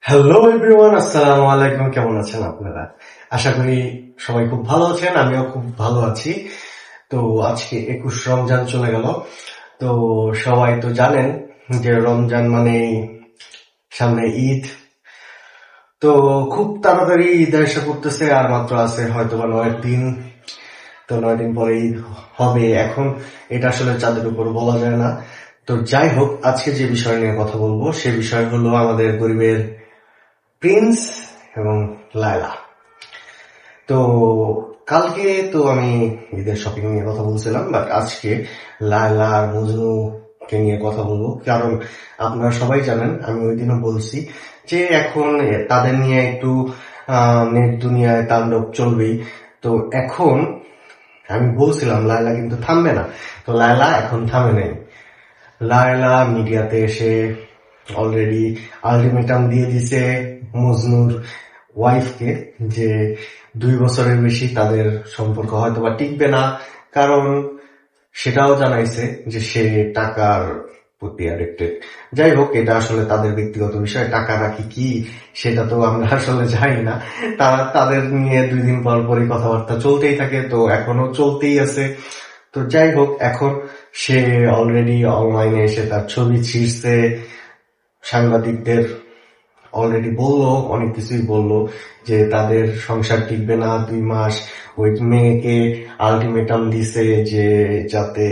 Hello everyone, আসসালামু আলাইকুম। কেমন আছেন আপনারা? আশা করি সবাই খুব ভালো আছেন। আমিও খুব ভালো আছি। তো আজকে 21 রমজান চলে গেল। তো সবাই তো জানেন যে রমজান মানে সামনে ঈদ। তো খুব তাড়াতাড়ি ঈদ এসে পড়তেছে, আর মাত্র আছে হয়তো বা 9 দিন। তো 9 দিন পরে ঈদ হবে। এখন এটা আসলে চাঁদের উপর বলা যায় না। তো যাই হোক, আজকে যে বিষয় নিয়ে কথা বলবো সে বিষয় হলো আমাদের গরিবের প্রিন্স এবং লায়লা। তো কালকে তো আমি ঈদের শপিং নিয়ে কথা বলছিলাম, বাট আজকে লায়লা আর মজনুকে নিয়ে কথা বলবো। কারণ আপনারা সবাই জানেন, আমি ওই দিনও বলছি যে এখন তাদের নিয়ে একটু নেট দুনিয়ায় তাণ্ডব চলবেই। তো এখন আমি বলছিলাম লায়লা কিন্তু থামবে না। তো লায়লা এখন থামে নাই। লায়লা মিডিয়াতে এসে অলরেডি আলটিমেটাম দিয়ে দিছে মজনুর ওয়াইফকে যে 2 বছরের বেশি তাদের সম্পর্ক হয়তো বা টিকবে না। কারণ সেটাও জানাইছে যে সে টাকার প্রতি অ্যাডিক্টেড। যাই হোক, এটা আসলে তাদের ব্যক্তিগত বিষয়। টাকা নাকি কি সেটা তো আমরা আসলে জানি না। তারা তাদের নিয়ে 2 দিন পর পরই কথাবার্তা চলতেই থাকে, তো এখনো চলতেই আছে। তো যাই হোক, এখন সে অলরেডি অনলাইনে এসে তার ছবি ছিঁড়ছে, সাংবাদিকদের অলরেডি বললো, অনেক কিছুই বললো যে তাদের সংসার টিকবে না 2 মাস। ওই মেয়েকে আলটিমেটাম দিছে যে যাতে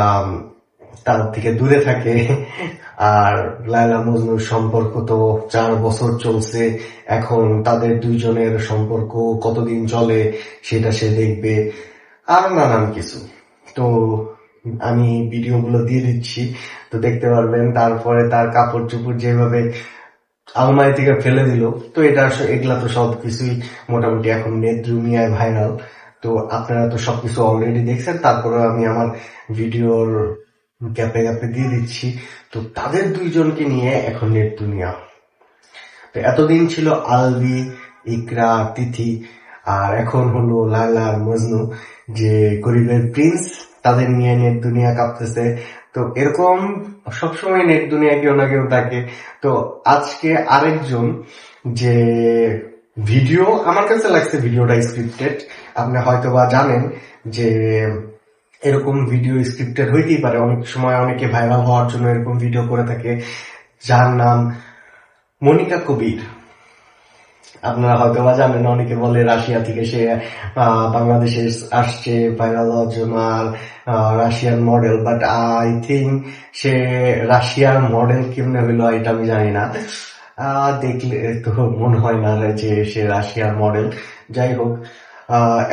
আম, তার থেকে দূরে থাকে। আর লায়লা মজনুর সম্পর্ক তো 4 বছর চলছে। এখন তাদের দুইজনের সম্পর্ক কতদিন চলে সেটা সে দেখবে, আর নানান কিছু। তো আমি ভিডিওগুলো দিয়ে দিচ্ছি, তো দেখতে পারবেন। তারপরে তার কাপড় চোপড় যেভাবে আলমারি থেকে ফেলে দিল, তো এটা এগুলা তো সবকিছুই মোটামুটি এখন নেট দুনিয়ায় ভাইরাল। তো আপনারা তো সবকিছু অলরেডি দেখছেন, তারপরে আমি আমার ভিডিওর গ্যাপে গ্যাপে দিয়ে দিচ্ছি। তো তাদের দুইজনকে নিয়ে এখন নেট দুনিয়া। তো এতদিন ছিল আলবি, ইকরা, তিথি, আর এখন হলো লায়লা আর মজনু, যে গরিবের প্রিন্স। তাদের নিয়ে নেট দুনিয়া কাঁপতেছে। তো এরকম সবসময় নেট দুনিয়া কেউ না কেউ থাকে। তো আজকে আরেকজন, যে ভিডিও আমার কাছে লাগছে ভিডিওটা স্ক্রিপ্টেড। আপনি হয়তো বা জানেন যে এরকম ভিডিও স্ক্রিপ্টেড হইতেই পারে। অনেক সময় অনেকে ভাইরাল হওয়ার জন্য এরকম ভিডিও করে থাকে। যার নাম মনিকা কবির। আপনারা হয়তো বা জানেন, অনেকে বলে রাশিয়া থেকে সে বাংলাদেশে আসছে ভাইরাল হওয়ার জন্য, আর Russian model. But I think সে রাশিয়ার মডেল কেমনে হইলো এটা আমি জানি না। দেখলে তো মনে হয় না যে সে রাশিয়ার মডেল। যাই হোক,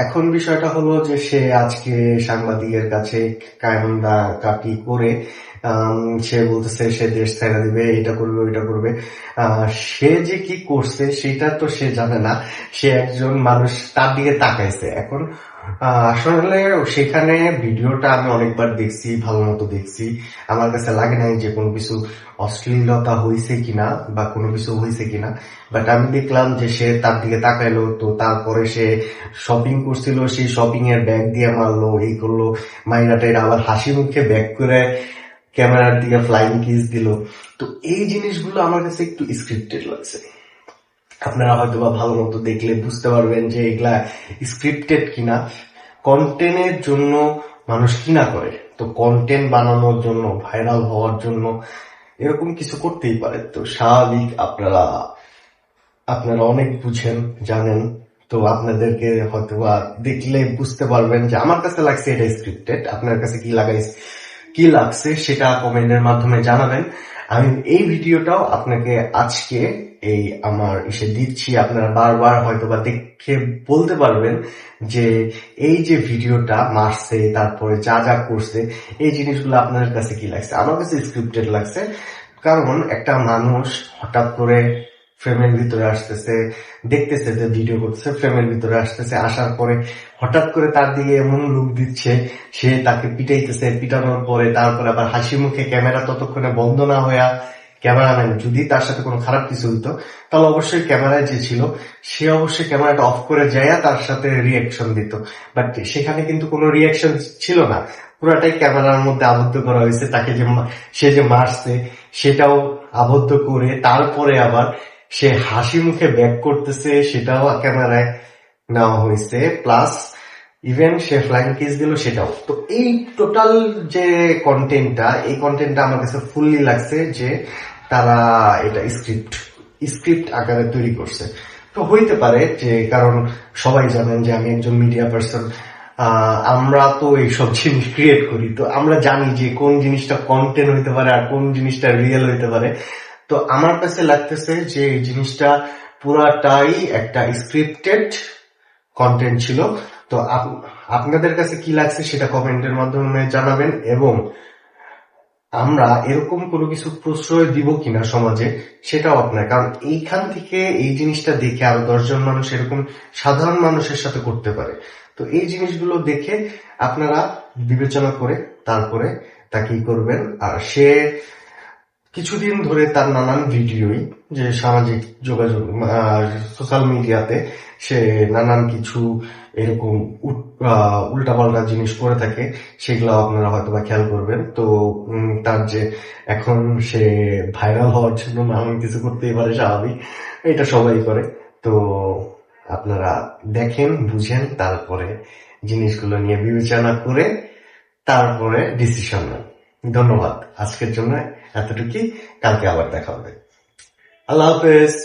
এখন বিষয়টা হলো যে সে আজকে সাংবাদিকের কাছে কায়ন্দা কাটি করে সে বলতেছে সে দেশ ছেড়ে দিবে, এটা করবে ওইটা করবে। সে যে কি করছে সেটা তো সে জানে না। সে একজন মানুষ, তার দিকে তাকাইছে। এখন আসলে সেখানে ভিডিওটা আমি অনেকবার দেখছি, ভালো মতো দেখছি। আমার কাছে লাগে নাই যে কোনো কিছু অশ্লীলতা হয়েছে কিনা বা কোনো কিছু হয়েছে কিনা। বাট আমি দেখলাম যে সে তার দিকে তাকাইলো, তো তারপরে সে শপিং করছিল, সেই শপিং এর ব্যাগ দিয়ে মারলো, এই করলো, মাইরা টাইরা আবার হাসি মুখে ব্যাক করে ক্যামেরার দিকে ফ্লাইং কিস দিল। তো এই জিনিসগুলো আমার কাছে একটু স্ক্রিপ্টেড লাগছে। আপনারা হয়তো বা ভালো মতো দেখলে বুঝতে পারবেন যে এগুলা স্ক্রিপ্টেড কিনা। কন্টেন্টের জন্য মানুষ কিনা করে, তো কন্টেন্ট বানানোর জন্য, ভাইরাল হওয়ার জন্য এরকম কিছু করতেই পারে। তো স্বাভাবিক, আপনারা আপনারা অনেক বুঝেন, জানেন। তো আপনাদেরকে হয়তো বা দেখলে বুঝতে পারবেন যে আমার কাছে লাগছে এটা স্ক্রিপ্টেড। আপনার কাছে কি লাগছে সেটা কমেন্টের মাধ্যমে জানাবেন। আমি এই ভিডিওটাও আপনাকে আজকে এই আমার এসে দিচ্ছি। আপনারা বারবার হয়তো বা দেখে বলতে পারবেন যে এই যে ভিডিওটা মারছে, তারপরে যা যা করছে, এই জিনিসগুলো আপনাদের কাছে কি লাগছে। আমার কাছে স্ক্রিপ্টেড লাগছে। কারণ একটা মানুষ হঠাৎ করে ফ্রেমের ভিতরে আসতেছে, দেখতেছে যে ভিডিও করতেছে, ফ্রেমের ভিতরে আসতেছে, আসার পরে হঠাৎ করে তার দিকে এমন লুক দিচ্ছে, সে তাকে পিটাইতেছে, পিটানোর পরে তারপরে আবার হাসি মুখে, ক্যামেরা ততক্ষণে বন্ধ না হইয়া, ক্যামেরাম্যান যদি তার সাথে কোনো খারাপ কিছু হইতো তাহলে অবশ্যই ক্যামেরায় যে ছিল সে অবশ্যই ক্যামেরাটা অফ করে যাইয়া তার সাথে রিয়াকশন দিত। বাট সেখানে কিন্তু কোনো রিয়াকশন ছিল না, পুরাটাই ক্যামেরার মধ্যে আবদ্ধ করা হয়েছে। তাকে যে সে যে মারছে সেটাও আবদ্ধ করে, তারপরে আবার সে হাসি মুখে ব্যাক করতেছে সেটাও ক্যামেরায় নেওয়া হয়েছে, প্লাস ইভেন সে ফ্লাইং কিস দিল সেটাও। তো এই টোটাল যে কন্টেন্টটা আমার কাছে ফুললি লাগছে যে তারা এটা স্ক্রিপ্ট আকারে তৈরি করছে। তো হইতে পারে যে, কারণ সবাই জানেন যে আমি একজন মিডিয়া পার্সন, আমরা তো এইসব জিনিস ক্রিয়েট করি, তো আমরা জানি যে কোন জিনিসটা কন্টেন্ট হইতে পারে আর কোন জিনিসটা রিয়েল হইতে পারে। তো আমার কাছে লাগতেছে যে এই জিনিসটা পুরাটাই একটা স্ক্রিপ্টেড কন্টেন্ট ছিল। তো আপনাদের কাছে কি লাগছে সেটা কমেন্টের মাধ্যমে জানাবেন, এবং আমরা এরকম কোনো কিছু প্রশ্রয় দিব কিনা সমাজে সেটাও আপনার, কারণ এইখান থেকে এই জিনিসটা দেখে আরো 10 জন মানুষ এরকম সাধারণ মানুষের সাথে করতে পারে। তো এই জিনিসগুলো দেখে আপনারা বিবেচনা করে তারপরে তা কি করবেন। আর সে কিছুদিন ধরে তার নানান ভিডিওই যে সামাজিক যোগাযোগ সোশ্যাল মিডিয়াতে সে নানান কিছু এরকম উল্টাপাল্টা জিনিস করে থাকে, সেগুলো আপনারা হয়তো বা খেয়াল করবেন। তো তার যে এখন সে ভাইরাল হওয়ার জন্য নানান কিছু করতেই পারে, স্বাভাবিক, এটা সবাই করে। তো আপনারা দেখেন, বুঝেন, তারপরে জিনিসগুলো নিয়ে বিবেচনা করে তারপরে ডিসিশন নেন। ধন্যবাদ, আজকের জন্য এতটুকুই। কালকে আবার দেখা হবে। আল্লাহ হাফেজ।